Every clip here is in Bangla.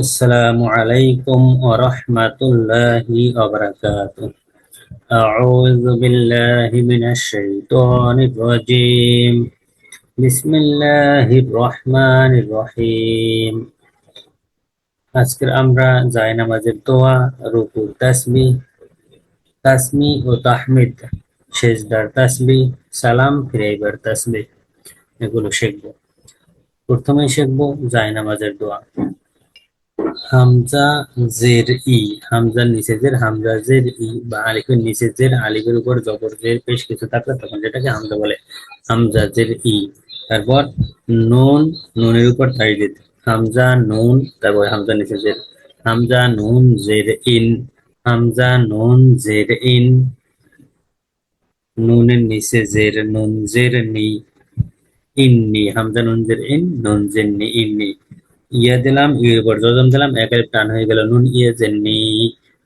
السلام عليكم ورحمة الله وبركاته. أعوذ بالله من الشيطان الرجيم. بسم الله الرحمن الرحيم. আজকের আমরা জায়নামাজের দোয়া, রুকুর তাসবিহ, তাসমি ও তাহমিদ, সেজদার তাসবিহ, সালাম ফিরাইবার তাসবিহ এগুলো শিখব। প্রথমেই শিখব জায়নামাজের দোয়া। হামজা জের ই, হামজার নিচে জের, হামজা জের ই বা আলিফের নিচে জের, আলিফের উপর জবর জের পেশ কিছু থাকলে তখন যেটাকে হামজা বলে। হামজা জের ই, তারপর নুন, নুনের উপর তাসদিদ, হামজা নুন, তারপর হামজার নিচে জের, হামজা নুন জের ইন, হামজা নুন জের ইন, নুনের নিচে জের, নুন জের নি, ইন্নি, হামজা নুন জের ইন, নুন জের নি, ইন্নি। ইয়া দিলাম, ইয়ের উপর জজম দিলাম, একের টান হয়ে গেল নুন, ইয়ে জেন্নি,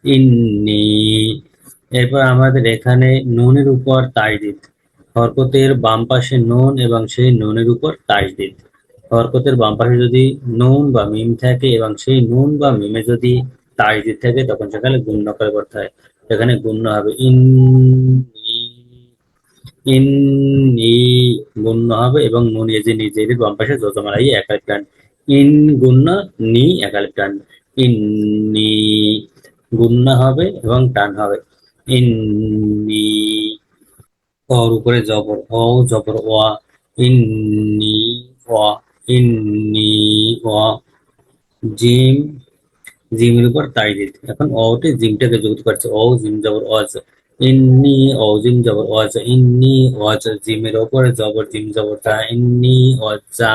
ইন্নি। এরপর আমাদের এখানে নুনের উপর তাসদিদ, হরকতের বাম পাশে নুন এবং সেই নুনের উপর তাসদিদ। হরকতের বাম পাশে যদি নুন বা মিম থাকে এবং সেই নুন বা মিমে যদি তাসদিদ থাকে তখন সেখানে গুণ্য করে করতে হয়। সেখানে গুণ্য হবে ইন্নি, ইন্নি গুণ্য হবে এবং নুন এজে নিজের বাম পাশে জজম আলাই একালিফ টান, ইন গুণ্য নি একালিফ টান, ইন্নি গুণ্য হবে এবং টান হবে ইন্নি। ওর উপরে জবর ও, জবর ওয়া, ইন্নি ওয়া, ইন্নি ওয়া। জিম, জিমের উপর তাসদিদ, এখন অতে জিমটাকে যুক্ত করছে, ও জিম জবর ওয়াজ, ইন্নি ও জিম জবর ওয়াজ, ইন্নি ওয়াজ, জিমের উপরে জবর, জিম জবর জা, ইন্নি ওয়াজ্জা,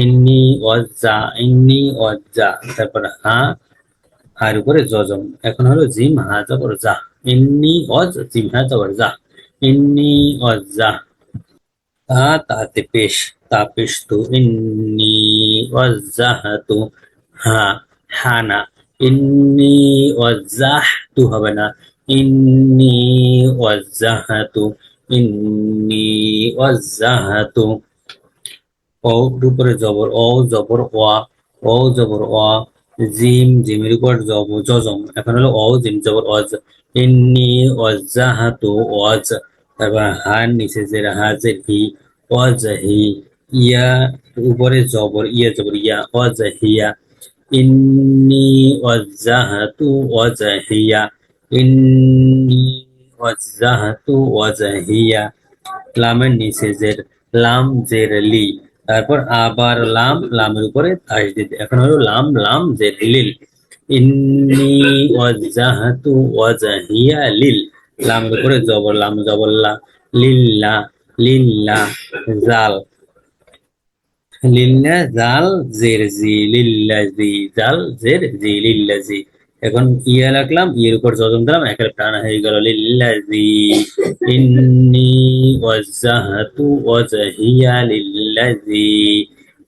ইন্নি ওয়াজ্জা, ইন্নি ওয়াজ্জা। তারপর হা, হার উপরে জজম, এখন হলো জিম হা জবর জা, ইন্নি ওয়াজ, জিম হা জবর জা, ইন্নি ওয়াজ্জা। তা তাতে পেশ, তা পেশ তু, ইন্নি ওয়াজ্জাহাতু, হা, হানা, ইন্নি ওয়াজ্জাহতু হবে না, ইন্নি ওয়াজ্জাহাতু, ইন্নি ওয়াজ্জাহাতু। ও উপরে জবর ও, জবর ওয়া, ও জবর ওয়া, জিম, জিমের উপর জজম, এখন হলো ও জিম জবর ওয়াজ, ইন্নি ওয়াজ্জাহাতু ওয়াজ। তারপর হার নিচে জের, হাজের হি, ওয়াজহি, ইয়া উপরে জবর, ইয়া জবর ইয়া, ওয়াজহিয়া, ইন্নি ওয়াজ্জাহাতু ওয়াজহিয়া, ইন্নি ওয়াজ্জাহাতু ওয়াজহিয়া। লামের নিচে জের, লাম জের লি, তারপর আবার লাম, লামের উপরে তাসদিদ, এখন হলো লাম, লাম জের লিল, ইন্নি ওয়াজ্জাহাতু ওয়াজহিয়া লিল, লামের উপরে জবর, লাম জবর লা, লিল্লা, লিল্লা। জাল, লিল্লা জাল জের জি, লিল্লাজি, জাল জের জি, লিল্লাজি। এখন ইয়া রাখলাম, ইয়ের উপর জজম দিলাম, একের টান হয়ে গেল লিল্লাজি, ইন্নি ওয়াজ্জাহাতু ওয়াজহিয়া লিল্লাজি,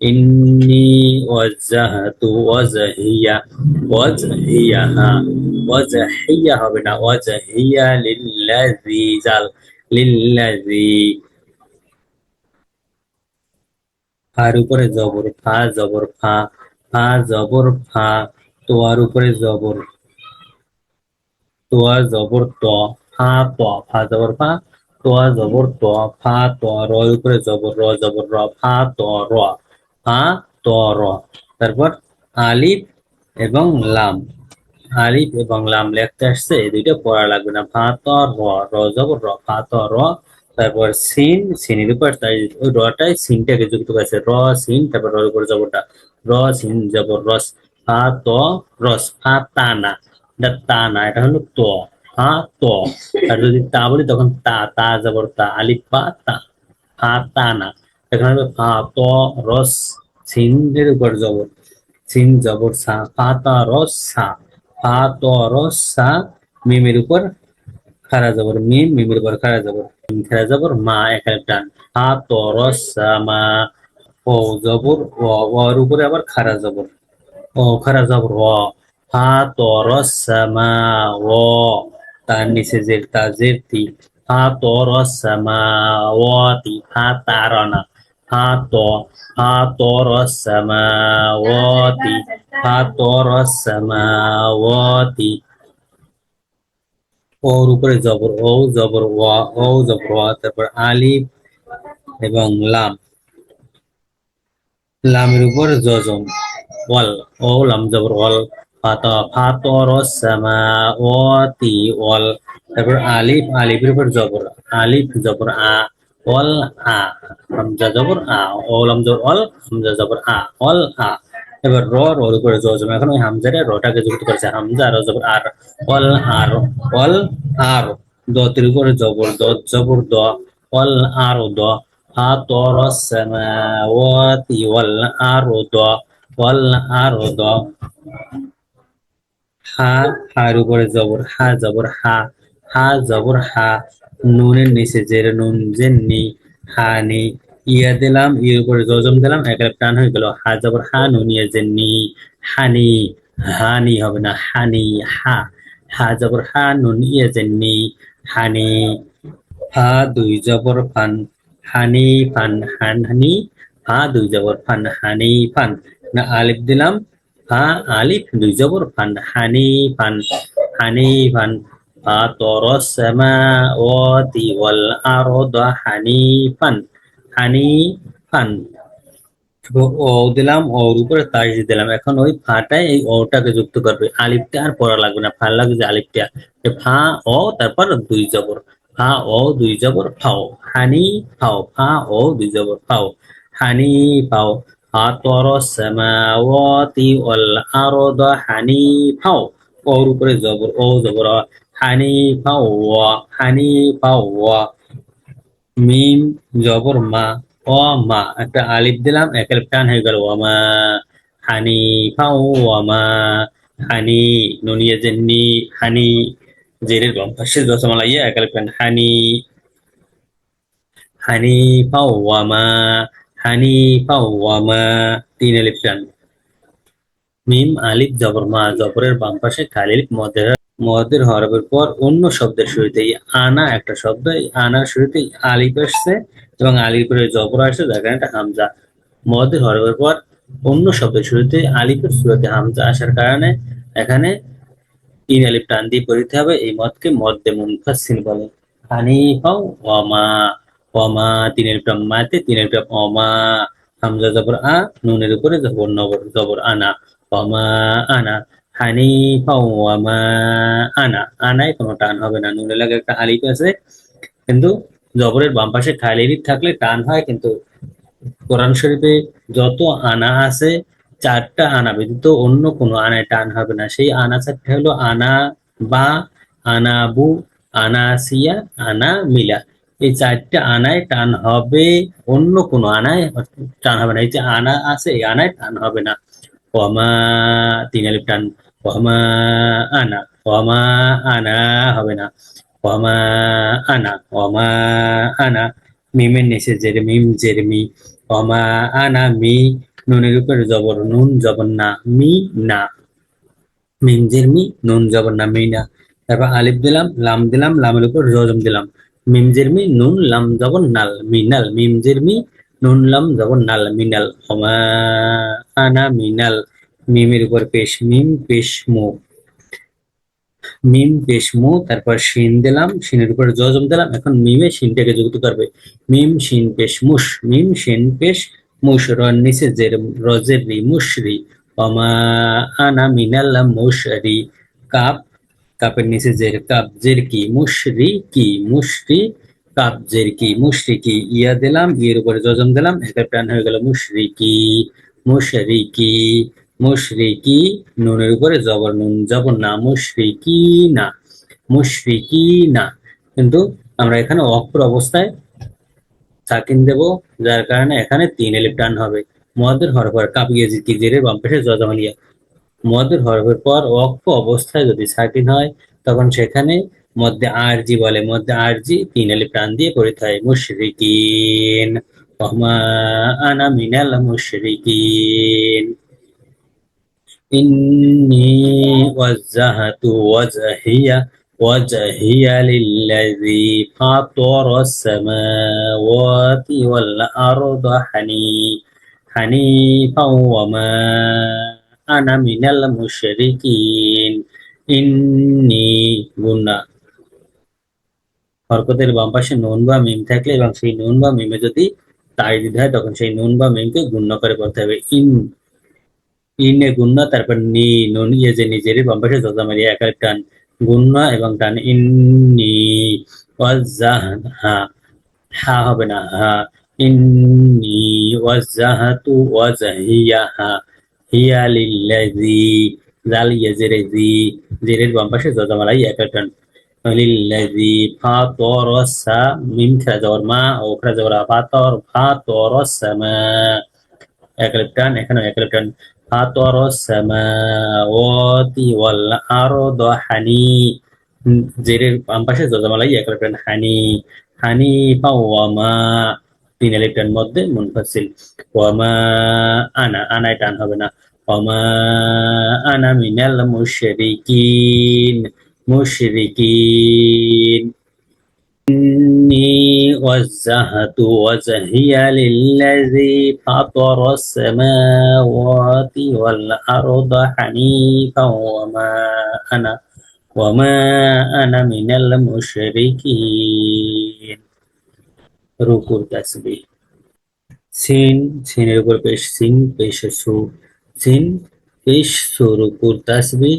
ইন্নি ওয়াজ্জাহাতু ওয়াজহিয়া, ওয়াজহিয়া, হা ওয়াজহিয়া হবে না, ওয়াজহিয়া লিল্লাজি, জাল লিল্লাজি। ফার উপরে জবর, ফা জবর ফা, ফা জবর ফা, তোয়ার উপরে জবর, তোয়া জবর ত, ফা ত, ফা জবর ফা, তোয়া জবর ত, ফা ত, র উপরে জবর, র জবর র, ফা ত র, ফা ত র। তারপর আলিফ এবং লাম, আলিফ এবং লাম লিখতে আসছে, এই দুইটা পড়া লাগবে না, ফা ত র, র জবর র, ফা ত র। তারপর সিন, সিনের উপর তাই ওই রটাই সিনটাকে যুক্ত করেছে, র সিন, তারপর রর উপর জবরটা, র সিন জবর রস, ফা ত রস, ফা তা না, এটা তা না, এটা হলো ত, ফা ত। আর যদি তা বলি তখন তা, তা জবর তা, আলিফ বা তা, ফা তা না। এখানে হলো ফা ত রস, সিনের উপর জবর, সিন জবর সা, ফা তা রস সা, ফা ত রস সা। মিমের উপর খারা জবর মিম, মিমের উপর খারা জবর, খারা জবর মা, এখানে টান, ফা ত রস সা মা। ও জবর ও, ওর উপরে আবার খারা জবর, ও খারা জবর ও, ফা ত রস সা মা ও। তার নিচে জের, তা জের তি, ফা ত রস সা মা ও তি, ফা তারানা, فاط فاطر السماوات فاطر السماوات ওর উপরে জবর ও জবর ওয়া ও জবর ওয়া তারপর আলিফ এবং লাম লামের উপর জজম ওয়াল ও লাম জবর ওয়াল ফাতা ফাতরস সামাওয়াতি ওয়াল তারপর আলিফ আলিফের উপর জবর আলিফ জবর আ ওয়াল আ হামজা জবর আ ও লাম জবর ওয়াল হামজা জবর আ ওয়াল আ এবার ওর উপরে জজম এখন ওই হামজারে রটাকে যুক্ত করেছে হামজা আর জবর আর ওয়াল আর ওয়াল আর দতের উপরে জবর দ জবর দ ওয়াল আর দ فطر السماوات والأرض হা হার উপরে জবর হা জবর হা হা জবর হা নুনের নিচে জের নুন জেননি হানি ইয়া দিলাম ইয়ের উপরে জজম দিলাম একের টান হয়ে গেল হা জবর হা নুন ইয়া জেননি হানি হানি হবে না হানি হা হা জবর হা নুন ইয়া জেননি হানি হা দুই জবর ফান হানি ফান হানি হা দুই জবর ফান হানি ফান না আলিফ দিলাম হা আলিফ দুই জবর ফান হানি ফান হানি ফান فاطر السماوات والأرض حنيفا حنيفا ও দিলাম ওর উপরে তাজ দিলাম এখন ওই ফাটায় এই ওটাকে যুক্ত করবে আলিফটা আর পড়া লাগবে না ফাল লাগবে যে আলিফটা ফা ও তারপর দুই জবর ফা ও দুই জবর ফাও হানি ফাও ফা ও দুই জবর ফাও হানি ফাও ফাতর সামাওয়াতি ওয়াল আরদ হানি ফাও ওর উপরে জবর ও জবর হানি ফাও ওয়া হানি ফাও ওয়া মিম জবর মা ও মা একটা আলিফ দিলাম এক আলিফ টান হয়ে গেল ওয়ামা হানিফা ওয়ামা হানি নুনিয়া জেন্নি হানি জেরের গম পাশে দশমালা ইয়া এক আলিফ টান হানি হানিফা ওয়ামা হানিফা ওয়ামা তিন আলিফ টান মিম আলিফ জবর মা জবরের বাম পাশে খালি আলিফ মদের হরফের পর অন্য শব্দের শুরুতে আনা একটা শব্দ এই আনার শুরুতে আলিফ আসছে এবং আলিফের জবর আসছে যার কারণে এটা হামজা মদের হরফের পর অন্য শব্দের শুরুতে আলিফের শুরুতে হামজা আসার কারণে এখানে তিন আলিফ টান দিয়ে পড়িতে হবে এই মদকে মদ্দে মুনফাসিল বলে হানিফা ওয়ামা ওয়ামা তিন আলিফ টান মাতে তিন আলিফ টান ওমা হামজা জবর আ নুনের উপরে জবর নবর জবর আনা ওয়ামা আনা হানিফা ওয়ামা আনা আনায় কোনো টান হবে না নুনের লাগে একটা আলিফ আছে কিন্তু জবরের বাম পাশে খালি আলিফ থাকলে টান হয় কিন্তু কোরআন শরীফে যত আনা আছে চারটা আনা ব্যতীত অন্য কোনো আনায় টান হবে না সেই আনা চারটা হলো আনা বা আনাবু আনাসিয়া আনা মিলা এই চারটা আনায় টান হবে অন্য কোনো আনায় টান হবে না এই যে আনা আছে এই আনায় টান হবে না ওয়ামা তিন আলিফ টান ওয়ামা আনা ওয়ামা আনা হবে না ওয়ামা আনা ওয়ামা আনা মিমের নিচে জেরে মিম জেরে মি ওয়ামা আনা মি নুনের উপরে জবর নুন জবর না মি না মিম জের মি নুন জবর না মি না তারপর আলিফ দিলাম লামের উপর জজম দিলাম মিম জের মি নুন লাম জবর নাল মিনাল মিম জের মি নুন লাম জবর নাল মিনাল ওয়ামা আনা মিনাল মিমের উপর পেশ মিম পেশ মু মিম পেশ মু তারপর শিন দিলাম শিনের উপরে জজম দিলাম এখন মিমে শিনটাকে যুক্ত করবে মিম শিন পেশ মুশ মিম শিন পেশ মুশ রন নিচে জের রজের রি মুশরি ওমা আনা মিনাল মুশরি কাপ কাপের নিচে জের কাপ জের কি মুশরি কাপ জের কি মুশরিকি ইয়া দিলাম ইয়ের উপরে জজম দিলাম একটা প্রাণ হয়ে গেল মুশরিকি মুশরিকি মুশরিকি নুনের উপরে জবর নুন জবর না মুশরিকি না কিন্তু আমরা এখানে অক্ষর অবস্থায় সাকিন দেব যার কারণে এখানে তিন আলিফ টান হবে মুয়াদ্দের হরফের কাপিয়ে কি জেরে বাম পাশে জজমালিয়া মুয়াদ্দের হরফের পর ওয়াকফ অবস্থায় যদি সাকিন হয় তখন সেখানে মধ্যে আরজি বলে মধ্যে আরজি তিন আলিফ টান দিয়ে পড়িতে হয় মুশরিকিন ওয়ামা আনা মিনাল মুশরিকিন إني وجهت وجهي وجهي للذي فطر السماوات والأرض حنيفا وما أنا من المشركين إني গুণা হরকতের বাম পাশে নুন বা মিম থাকলে এবং সেই নুন বা মিমে যদি তাড়িৎ হয় তখন সেই নুন বা মিমকে গুণ্য করে বলতে হবে ইনে গুণ্য, তারপর নুন ইয়ে যে নিজের বাম পাশে জজা মারিয়ে একার টান গুণ্য এবং টান ইন্নি ওয়াজ্জাহা, হা হবে না, হা ইন্নি ওয়াজ্জাহাতু ওয়াজহিয়াহা হিয়া লিল্লাযী, জাল ইয়ে জেরে জি, জেরের বাম পাশে জজা মারাই একার টান লিল্লাযী ফাতারাসা, মিম খেলা যাওয়ার মা ও খেলা যাওয়ার ফাতারাসামা একলেপটান, এখানে একলেপটান ফাতারাসামাওয়াতি ওয়াল আরদ জেরের বাম পাশে জজমালাই একলেপটান হানিফা ওয়ামা, তিন এলিপটান মধ্যে মুনফাসিল ওয়ামা আনায় টান হবে না, ওয়ামা আনা মিনাল মুশরিকিন إني وجهت وجهي للذي فطر السماوات والأرض حنيفا وما أنا من المشركين রুকুর তাসবিহ সিনের উপর পেশ সিন পেশ সু রুকুর তাসবিহ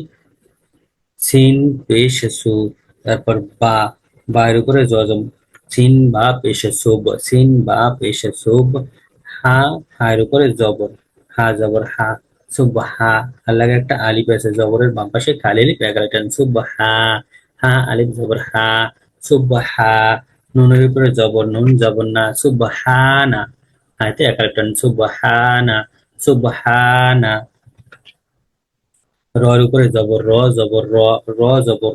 সিন পেশ সু, তারপর বায়ের উপরে জজম সিন বা পেশে সুব, সিন বা পেশে সুব হায়ের উপরে জবর, হা জবর হা, সুব হা, আল্লাহর একটা আলিফ আছে জবরের বাম পাশে খালি আলিফ এগারোটান সুব হা আলিফ জবর হা, সুব হা, নুনের উপরে জবর নুন জবর না, সুব না, হাতে এগারোটান সুব না, রর উপরে জবর জবর জবর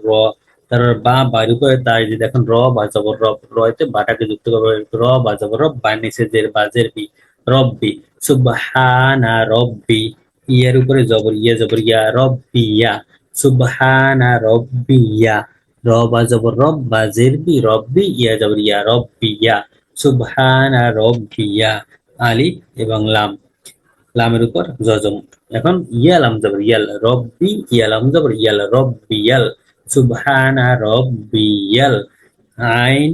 তারপর বাড়ির উপরে তাই যদি এখন বা জবর রতে বাটাকে যুক্ত করবে বা জবর বা নিচে জের বা জের বি রব্বি সুবহানা রব্বি, ইয়ার উপরে জবর জবর ইয়া রব্বিয়া সুবহানা রব্বিয়া, বা জবর বা জের বি রব্বি ইয়া জবর ইয়া রব্বিয়া সুবহানা রব্বিয়া, আলিফ এবং লামের উপর জজম, এখন ইয়ালাম জবর ইয়াল রব্বি ইয়ালাম জবর ইয়াল রব্বিয়াল সুবহানা রব্বিয়াল, আইন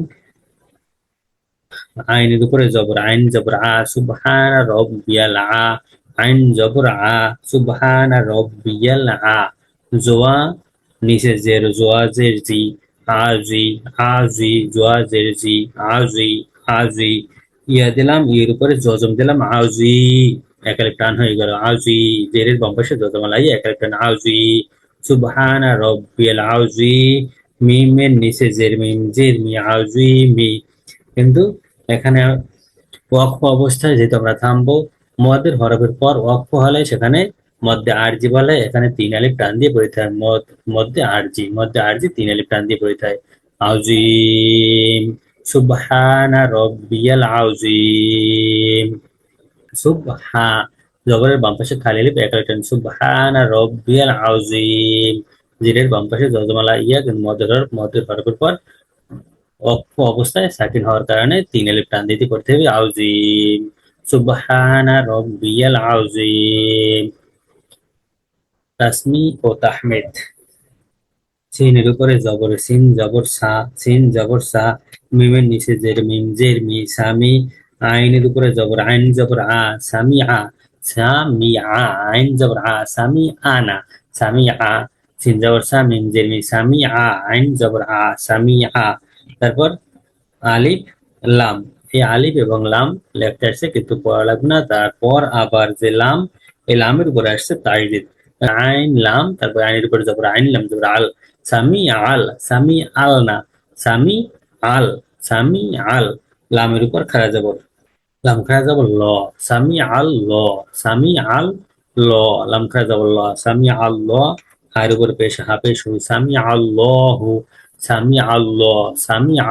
আইনের উপরে জবর আইন জবর সুবহানা রব্বিয়াল আইন জবর সুবহানা রব্বিয়াল জোয়া নিচে জের জোয়া জের জি আজি জোয়া জের জি আজি ইয়া দিলাম, ইয়ের উপরে জজম দিলাম আউজি, একালে টান হয়ে গেল আউজি, জেরের বাম পাশে জজম লাই একালে টান আউজি সুবহানা রব্বিয়াল আউজি, মিমের নিচে জের মি আউজি মি, কিন্তু এখানে ওয়াকফ অবস্থায় যেহেতু আমরা থামবো, মদের হরফের পর ওয়াকফ হলে সেখানে মধ্যে আরজি বলে, এখানে তিন আলিফ টান দিয়ে পড়িতে হয়, মধ্যে আরজি তিন আলিফ টান দিয়ে পড়িতে হয় আউজিম সুবহানা রব্বিয়াল আউজিম, সুবহা জবরের বাম পাশে খালি আলিফ একালে টান সুবহানা রব্বিয়াল আউজিম, জিরের বাম পাশে জজমালা ইয়া কিন্তু মদের হরফের পর অক্ষ অবস্থায় সাকিন হওয়ার কারণে তিন আলিফ টান দিতে করতে হবে আউজিম সুবহানা রব্বিয়াল আউজিম, তাসমি ও তাহমিদ সিনের উপরে জবর সিন জবর সা, মিমের নিচে জের মি সামি, আইনের উপরে জবর আইন জবর সামি আইন জবর সামি আনা সামি সিন জবর সা মিম জের মি সামি আইন জবর সামি তারপর আলিফ লাম, এই আলিফ এবং লাম লেফটে আসছে কিন্তু পড়া লাগবে না, তারপর আবার যে লাম, এই লামের উপরে আসছে তাইজিদ আইন লাম, তারপর আইনের উপরে জবর আইন লাম জবর আল সামি আল না আল সামি আল, লামের উপর খাড়া জবর লাম খাড়া জবর সামি আল ল লাম খাড়া জবর সামি আল হায়ের উপর পেশ হাফেশ সামি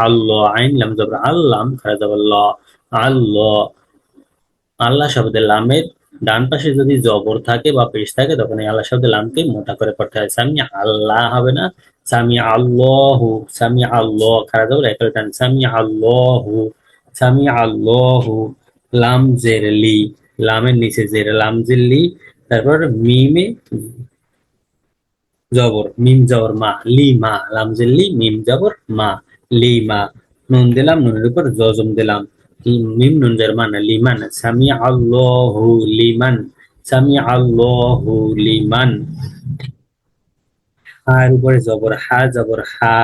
আল্লাহ আইন লাম জবর আল্লাম খাড়া জবর আল্লাহ, আল্লাহ শব্দের লামের ডান পাশে যদি জবর থাকে বা পেশ থাকে তখন এই আল্লাহ শব্দের লামকে মোটা করে পড়তে হয়, সামি আল্লাহ হবে না, সামি আল্লাহু, সামি আল্লাহ খারা জবর একালে টান, সামি আল্লাহু, সামি আল্লাহু, লাম জের লি, লামের নিচে জের, লাম জের লি, তারপর মিমে জবর, মিম জবর মা, লি মা, লাম জের লি, মিম জবর মা, লি মা, নুন দিলাম, নুনের উপর জজম দিলাম, মিম নুন জের মান, লিমান, সামি আল্লাহু লিমান, সামি আল্লাহু লিমান, হার উপরে জবর হা, জবর হা,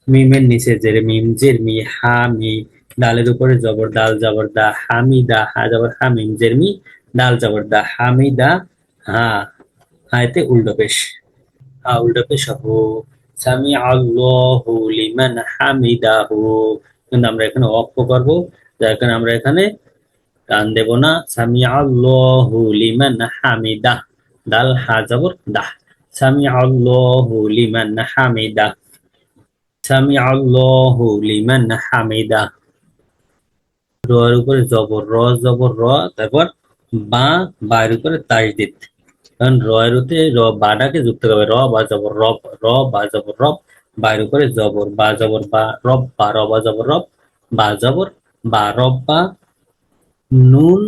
মিমের নিচে জের, মিম জের মি, হা মি, দালের উপরে জবর দাল, জবর দা, হামিদা, হা জবর হা, মিম জের মি, দাল জবর দা, হামিদা, হা, হাতে উল্টো পেশ, হা উল্টো পেশ হু, সামি আল্লাহু লিমান হামিদাহু, কিন্তু আমরা এখানে অক্ষ করবো, যার কারণে আমরা এখানে টান দেব না, সামি আল্লাহু লিমান হামিদাহ, দাল হা জবর দাহ, সামি আল্লাহু লিমান হামিদাহ, সামি আল্লাহু লিমান হামিদাহ, র এর উপরে জবর র, জবর র, তারপর বা, বা এর উপরে তাজদিদ, কারণ র এর উপরে র বাটাকে যুক্ত করবে, র বা জবর রব, র বা জবর রব, বা এর উপরে জবর বা, জবর বা, রব বা, র বা জবর রব, বা জবর বা, রব বা, নুন,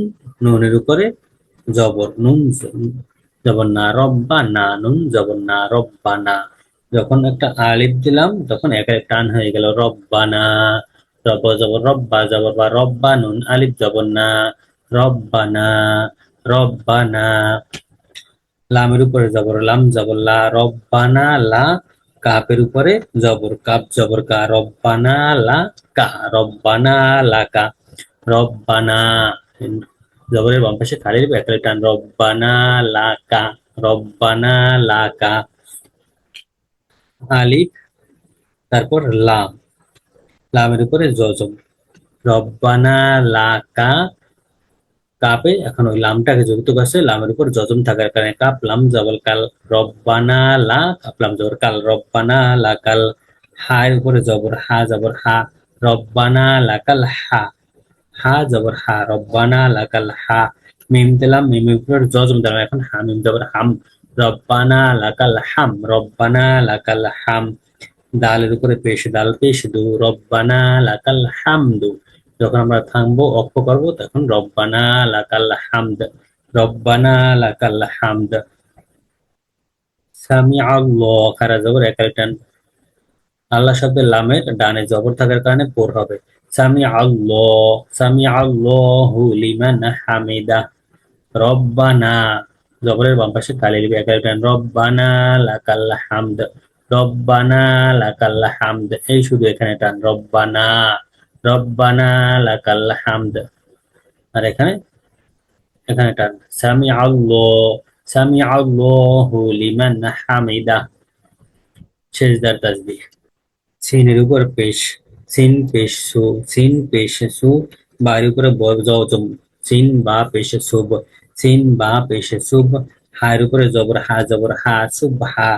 নুনের উপরে জবর নুন, জবর না, রব্বা না, নুন জবর না, রব্বা না, যখন একটা আলিফ দিলাম তখন একের টান হয়ে গেল, রব্বানা, রব জবর রব্বা, জবর বা, রব্বা নুন আলিফ জবর না, রব্বানা, রব্বানা, লামের উপরে জবর, লাম জবর লা, রব্বানা লা, কাপের উপরে জবর, কাপ জবর কা, রব্বানা লা কা, রব্বানা লা কা, রব্বানা, জবরের বাম পাশে খালি দিবে একটা টান, রব্বানা লা কা, রব্বানা লা কা, আলিফ, তারপর লাম, লামের উপরে জজম, রব্বানা লা কা, কাপে এখন ওই লামটাকে যুক্ত করছে, লামের উপর জজম থাকার কারণে কাপ লাম জবল কাল, রব্বানা লা, কাপ লাম জবর কাল, রব্বানা লা কাল, হা এর উপরে জবর হা, জবর হা, রব্বানা লা কাল হা, হা জবর হা, রব্বানা লা কাল হা, মিম দিলাম, মিমের উপর জজম দিলাম, এখন হা মিম জবর হাম, রব্বানা লা কাল হাম, রব্বানা লা কাল হাম, দালের উপরে পেশ, দাল পেশ দু, রব্বানা লা কাল হামদু, যখন আমরা থামবো অক্ষ করবো তখন রব্বানা লাকাল হামদ, রব্বানা লাকাল হামদ, সামি আল্লাহ খারা জবর একাল টান, আল্লাহ শব্দের লামের ডানে জবর থাকার কারণে পোর হবে, সামি আল্লাহ, সামি আল্লাহু লিমান হামিদা, রব্বানা, জবরের বাম পাশে কালি দিবে একাল টান, রব্বানা লাকাল হামদ, রব্বানা লাকাল হামদ, এই শুধু এখানে টান, রব্বানা, রব্বানা লাকাল হামদ, আর এখানে, এখানে টান, সামি আল্লাহ, সামি আল্লাহু লিমান হামিদা, সেজদার তাসবিহ, সিনের উপর পেশ, সিন পেশ সু, সিন পেশ সু, বার উপরে জজম, সিন বা পেশ সুব, সিন বা পেশ সুব, হার উপরে জবর হা, জবর হা, সুব হা,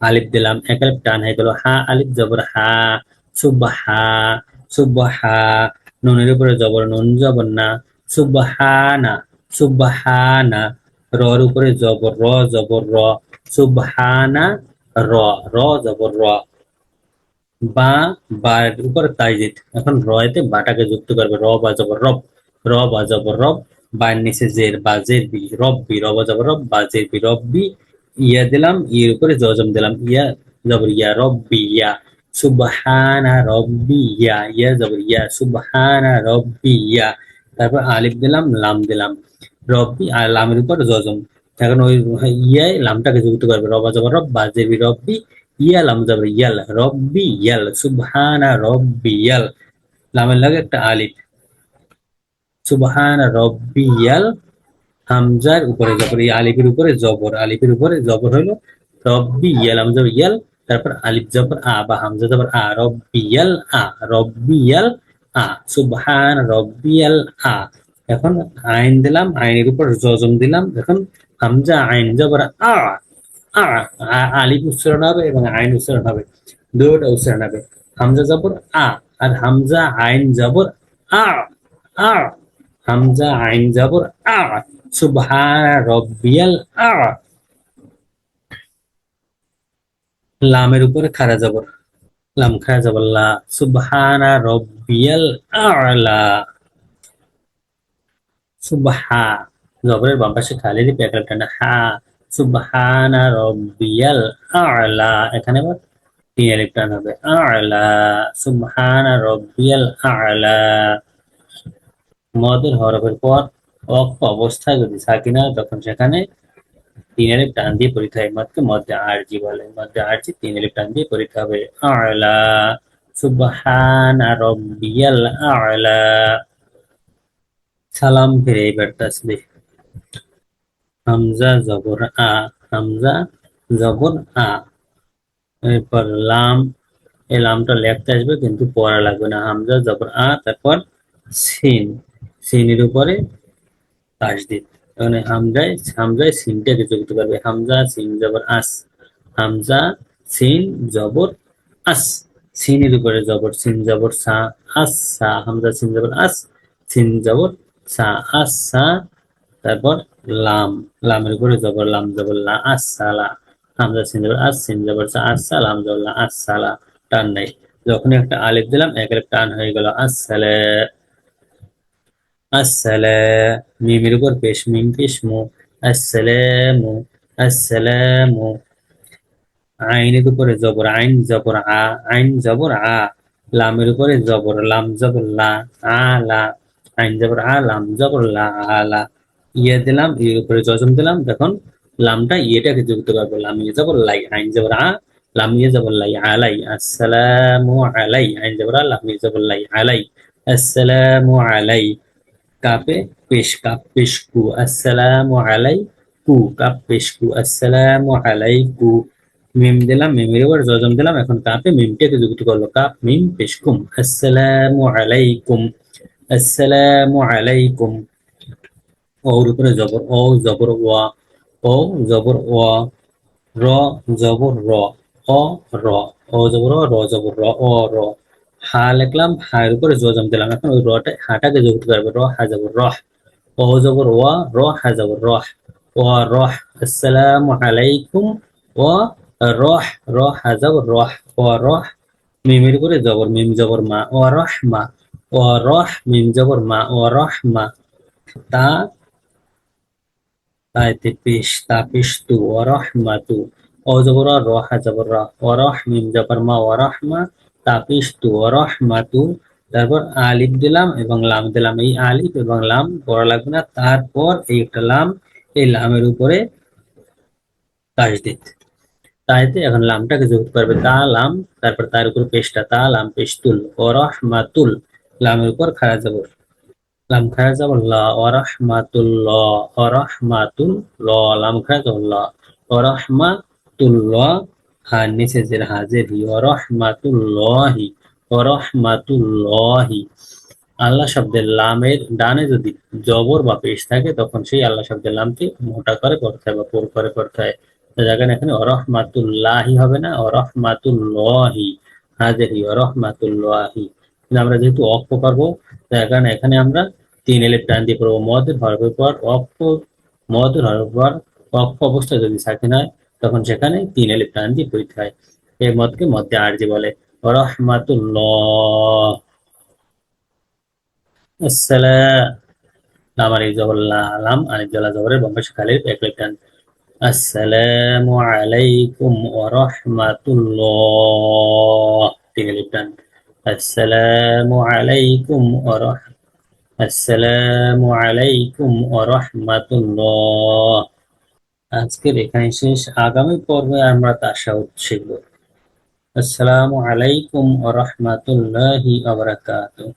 আলিফ দিলাম এক আলিফ টান হয়ে গেল, হা আলিফ জবর হা, সুব হা, সুব হা, নুনের উপরে জবর নুন জবর না, সুবহানা, সুবহানা, রর উপরে জবর র, জবর র, সুবহানা, র, র জবর র, বা, বার উপর তাইজিদ, এখন রয়তে বাটাকে যুক্ত করবে, র বা জবর রব, র বা জবর রব, বার নিচে জের বা জের বি, রব্বি, র বা জবর রব বা জের বি, রব্বি, ইয়া দিলাম, ইয়ের উপরে জজম দিলাম, ইয়া জবর ইয়া, রব্বি ইয়া, সুবহানা রব্বি ইয়া, ইয়া জবর ইয়া, সুবহানা রব্বি ইয়া, তারপর আলিফ দিলাম, লাম দিলাম, রব্বি আর লামের উপর জজম, এখন ওই ইয়ায় লামটাকে যুক্ত করবে, রবা জবর রব বা জের বি, রব্বি, ইয়াল আমজা ইয়াল, রব্বি ইয়াল, সুবহানা রব্বি ইয়াল, লামের লাগে একটা আলিফ, সুবহানা রব্বি ইয়াল, হামজার উপরে জবর, এই আলিফের উপরে জবর, আলিফের উপরে জবর হলো রব্বি ইয়াল, আমজা ইয়াল, তারপর আলিফ জবর আ বা হামজা জবর আ, রব্বি ইয়াল আ, রব্বি ইয়াল আ, সুবহান রব্বি ইয়াল আ, এখন আইন দিলাম, আইনের উপর জজম দিলাম, এখন হামজা আইন জবর আ, আ, আলিফ উচ্চারণ হবে এবং আইন উচ্চারণ হবে, দুটো উচ্চারণ হবে, হামজা জবর আ, আর হামজা আইন জবর আ, আ, হামজা আইন জবর আ, সুবহান রব্বিয়াল আ, লামের উপরে খাড়া জবর, লাম খাড়া জবর লা, সুবহানা রব্বিয়াল আ'লা, সুবহা, জবরের বাম পাশে খালি লিপি এক টানা হা, সুবহানা রব্বিয়াল আ'লা, এখানে আবার তিন আলিফ টান হবে আ'লা, সুবহানা রব্বিয়াল আ'লা। মদের হরফের পর ওয়াকফ অবস্থায় যদি সাকিন হয় তখন সেখানে তিন আলিফ টান দিয়ে পড়িতে হয়, মদকে মধ্যে আরজি বলে, মধ্যে আরজি তিন আলিফ টান দিয়ে পড়িতে হবে আ'লা, সুবহানা রব্বিয়াল আ'লা। সালাম ফিরে এবার তাসবিহ, হামজা জবর আ, হামজা জবর আ, এরপর লাম, এই লামটা লেখতে আসবে কিন্তু পড়া লাগবে না, হামজা জবর আ, তারপর সিন, সিনের উপরে তাসদিদ, মানে হামজায় হামজায় সিনটাকে যুক্ত করবে, হামজা সিন জবর আস, হামজা সিন জবর আস, সিনের উপরে জবর, সিন জবর সা, আস সা, হামজা সিন জবর আস, সিন জবর সা, আস সা, তারপর লাম, লামের উপরে জবর, লাম জবর লা, আস সালা, হামজা সিন জবর আস, সিন জবর সা, আস সা, লাম জবর লা, আস সালা, টান নাই। যখন একটা আলিফ দিলাম এক আলিফ টান হয়ে গেল, আসসালা, আসসালা, মিমের উপর পেশ, মিম পেশ মু, আসসালামু, আসসালামু, আইনের উপরে জবর, আইন জবর আ, আইন জবর আ, লামের উপরে জবর, লাম জবর লা, আলা, আইন জবর আ, লাম জবর লা, আলা, ইয়ে দিলাম, ইয়ের উপরে জজম দিলাম, তখন লামটা ইয়েটাকে যুক্ত করবো, লাম ইয়ে জবর লাই, আইন জবর আ, লাম ইয়ে জবর লাই, আলাই, আসসালামু আলাই, আইন জবর আ, লাম ইয়ে জবর লাই, আলাই, আসসালামু আলাই, কাপে পেশ, কাপ পেশ কু, আসসালামু আলাইকু, কাপ পেশ কু, আসসালামু আলাইকু, মিম দিলাম, মিমের উপর জজম দিলাম, এখন কাপে মিমটাকে যুক্ত করলো, কাপ মিম পেশ কুম, আসসালামু আলাইকুম, আসসালামু আলাইকুম, ওর উপরে জবর ও, জবর ওয়া, ও জবর ওয়া, র জবর র, অ র, ও জবর র জবর র, অ র, হা লিখলাম, হায়ের উপরে জজম দিলাম, এখন ওই রটা হাটাকে যুক্ত করবে, র হা জবর রহ, ও জবর ওয়া, র হা জবর রহ, ও রহ, আসসালামু আলাইকুম, ও রহ, র হা জবর রহ, ও রহ, মিমের উপরে জবর, মিম জবর মা, ও রহমা, ও রহ, মিম জবর মা, ও রহমা, তা, তাইতে পেশ, তা পেশ তু, ও রহমাতু, ও জবর র, হা জবর র, ও রহ, মিম জবর মা, ও রহমা, তা পেশ তু, ও রহমাতু, তারপর আলিফ দিলাম এবং লাম দিলাম, এই আলিফ এবং লাম পড়া লাগবে না, তারপর এই একটা লাম, এই লামের উপরে তাসদিদ, তাইতে এখন লামটাকে যুক্ত করবে, তা লাম, তারপর তার উপর পেশটা, তা লাম পেশ তুল, ও রহমাতুল, লামের উপর খাড়া জবর, লাম খাড়া জবর লা, ও রহমাতুল্লাহ, ও রহমাতুল্লাহ, লাম খাড়া জবর লা, ও রহমাতুল্লাহ, হার নিচে জের, হাজের হি, ও রহমাতুল্লাহি, ও রহমাতুল্লাহি। আল্লাহ শব্দের লামের ডানে যদি জবর বা পেশ থাকে তখন সেই আল্লাহ শব্দের লামকে মোটা করে পড়তে হয় বা পোর করে পড়তে হয়, তো দেখেন এখানে অরহমাতুল্লাহি হবে না, অরহমাতুল্লাহি, হাজেরি অরহমাতুল্লাহি। কিন্তু আমরা যেহেতু অক্ষ পারবো, তার কারণে এখানে আমরা তিন এলিফ টান দিয়ে পড়বো, মদের হরফের পর অক্ষ, মদের হরফের পর অক্ষ অবস্থায় যদি সাকিন হয় তখন সেখানে তিন এলিফ টান দিয়ে পড়তে হয়, এই মদকে মধ্যে আরজি বলে, রহমাতুল্লাহ। আসসালাম, লাম আলিফ জবর লা, লাম আলিফ জলা জবরের বাম পাশে খালি এক লিফ টান, আসসালামু আলাইকুম ওয়া রাহমাতুল্লাহ, তিন লিফ টান, আসসালামু আলাইকুম ওয়া রাহ, আসসালামু আলাইকুম ওয়া রাহমাতুল্লাহ। আজকের এখানে শেষ, আগামী পর্বে আমরা তাশাহুদ শিখব। আসসালামু আলাইকুম ওয়া রাহমাতুল্লাহি ওয়া বারাকাতুহু।